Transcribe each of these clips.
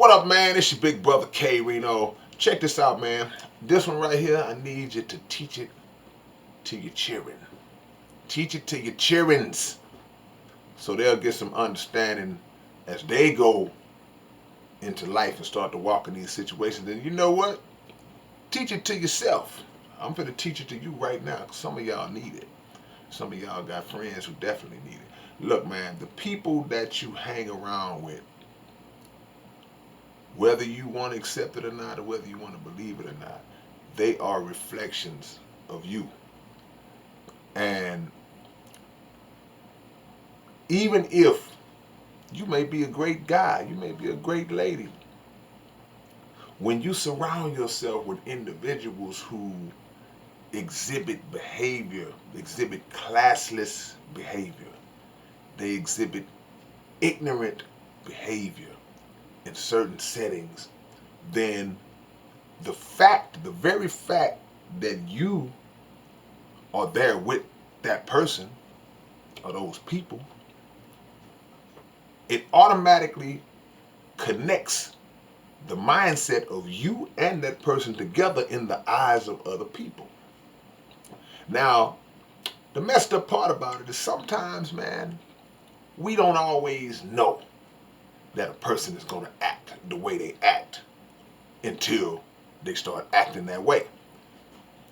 What up, man? It's your big brother K-Rino. Check this out, man. This one right here, I need you to teach it to your children. Teach it to your childrens so they'll get some understanding as they go into life and start to walk in these situations. And you know what? Teach it to yourself. I'm going to teach it to you right now because some of y'all need it. Some of y'all got friends who definitely need it. Look, man, the people that you hang around with, whether you want to accept it or not, or whether you want to believe it or not, they are reflections of you. And even if you may be a great guy, you may be a great lady, when you surround yourself with individuals who exhibit classless behavior, they exhibit ignorant behavior in certain settings, then the very fact that you are there with that person or those people, it automatically connects the mindset of you and that person together in the eyes of other people. Now, the messed up part about it is sometimes, man, we don't always know that a person is going to act the way they act until they start acting that way.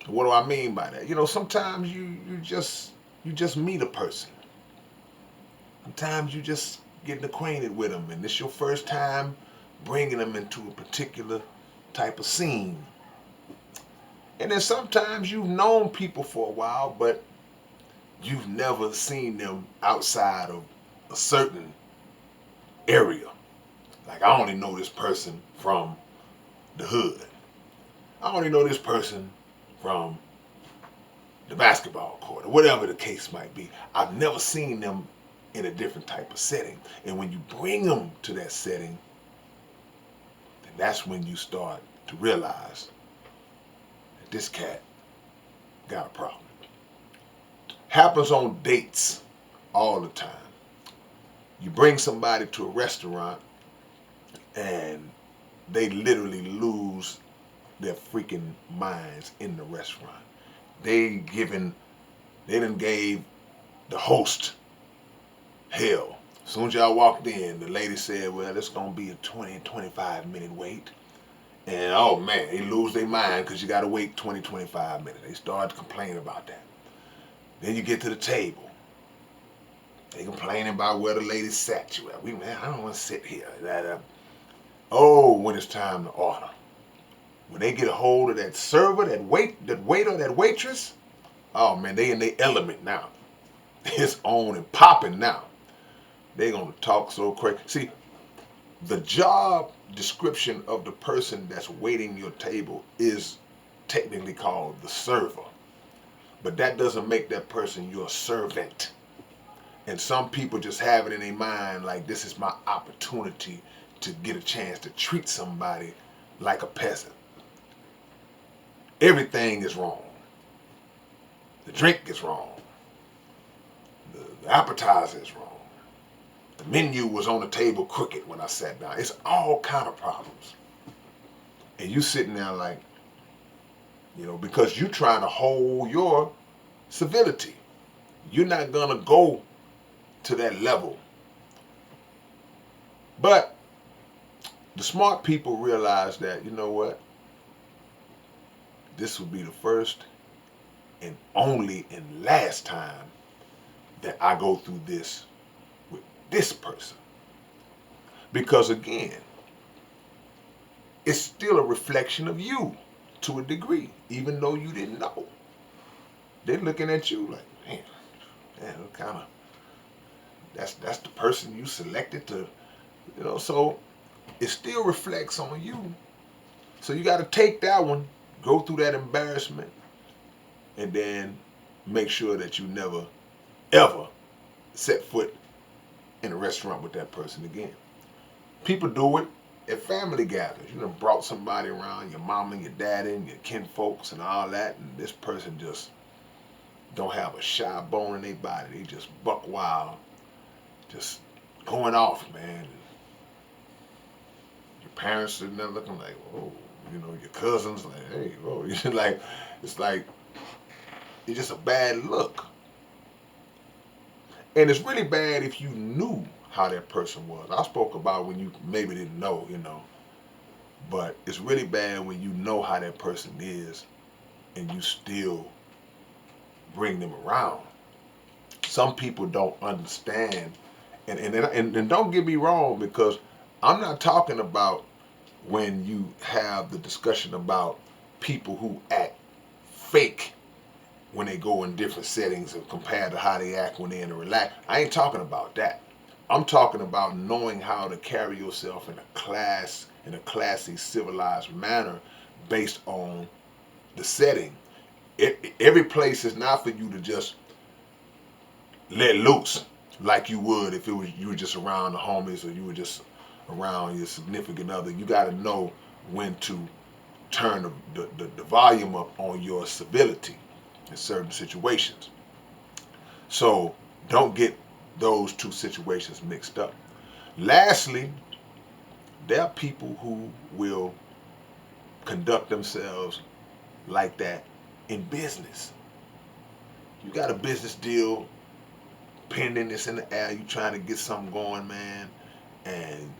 What do I mean by that? You know, sometimes you just meet a person. Sometimes you just getting acquainted with them, and it's your first time bringing them into a particular type of scene. And then sometimes you've known people for a while, but you've never seen them outside of a certain area. Like, I only know this person from the hood. I only know this person from the basketball court, or whatever the case might be. I've never seen them in a different type of setting. And when you bring them to that setting, then that's when you start to realize that this cat got a problem. Happens on dates all the time. You bring somebody to a restaurant and they literally lose their freaking minds in the restaurant. They done gave the host hell. As soon as y'all walked in, the lady said, well, it's going to be a 20-25 minute wait. And oh man, they lose their mind because you got to wait 20-25 minutes. They start to complain about that. Then you get to the table. They complaining about where the lady sat you at. Man, I don't want to sit here. Oh, when it's time to order. When they get a hold of that server, that waiter, that waitress, oh man, they in their element now. It's on and popping now. They gonna talk so crazy. See, the job description of the person that's waiting your table is technically called the server. But that doesn't make that person your servant. And some people just have it in their mind like, this is my opportunity to get a chance to treat somebody like a peasant. Everything is wrong. The drink is wrong. The appetizer is wrong. The menu was on the table crooked when I sat down. It's all kind of problems. And you sitting there like, because you're trying to hold your civility. You're not going to go to that level. But the smart people realize that, you know what? This will be the first and only and last time that I go through this with this person. Because again, it's still a reflection of you to a degree, even though you didn't know. They're looking at you like, man, kind of, that's the person you selected to, so it still reflects on you. So you got to take that one, go through that embarrassment, and then make sure that you never, ever set foot in a restaurant with that person again. People do it at family gatherings. You done brought somebody around, your mama and your daddy and your kin folks and all that, and this person just don't have a shy bone in their body. They just buck wild, just going off, man. Your parents sitting there looking like, oh, your cousins like, hey, oh, like, it's like, it's just a bad look. And it's really bad if you knew how that person was. I spoke about when you maybe didn't know, but it's really bad when you know how that person is and you still bring them around. Some people don't understand, and don't get me wrong, because I'm not talking about when you have the discussion about people who act fake when they go in different settings and compared to how they act when they're in a relax. I ain't talking about that. I'm talking about knowing how to carry yourself in a classy, civilized manner based on the setting. Every place is not for you to just let loose like you would if you were just around the homies or you were just around your significant other. You got to know when to turn the volume up on your civility in certain situations. So don't get those two situations mixed up. Lastly, there are people who will conduct themselves like that in business. You got a business deal pending, it's in the air, you trying to get something going, man, and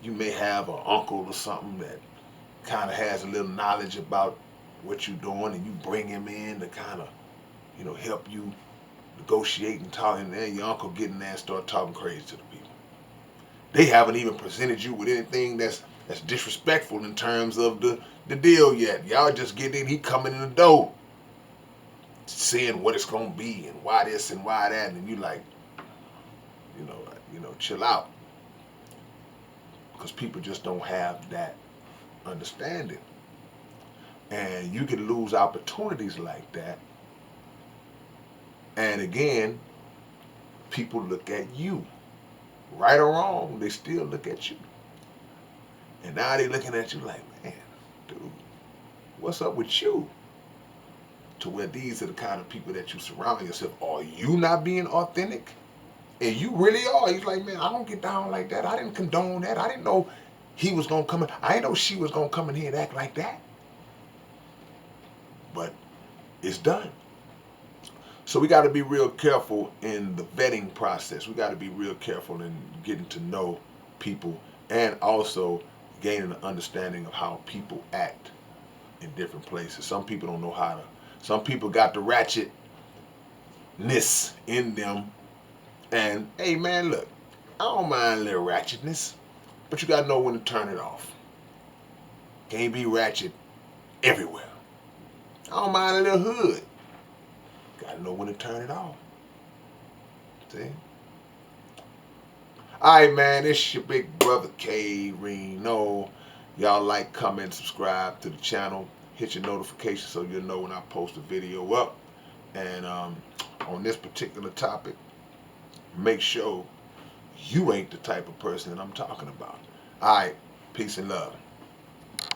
you may have an uncle or something that kind of has a little knowledge about what you're doing, and you bring him in to kind of, help you negotiate and talk, and then your uncle get in there and start talking crazy to the people. They haven't even presented you with anything that's disrespectful in terms of the deal yet. Y'all just get in, he coming in the door, seeing what it's gonna be and why this and why that, and you like, chill out, because people just don't have that understanding, and you can lose opportunities like that. And again, people look at you, right or wrong, they still look at you, and now they looking at you like, man, dude, what's up with you? To where these are the kind of people that you surround yourself. Are you not being authentic? And you really are. He's like, man, I don't get down like that. I didn't condone that. I didn't know he was going to come in. I didn't know she was going to come in here and act like that. But it's done. So we got to be real careful in the vetting process. We got to be real careful in getting to know people and also gaining an understanding of how people act in different places. Some people don't know how to. Some people got the ratchetness in them. And, hey, man, look, I don't mind a little ratchetness, but you got to know when to turn it off. Can't be ratchet everywhere. I don't mind a little hood. Got to know when to turn it off. See? All right, man, it's your big brother K-Rino. Y'all like, comment, subscribe to the channel. Hit your notification so you'll know when I post a video up. And on this particular topic, make sure you ain't the type of person that I'm talking about. All right, peace and love.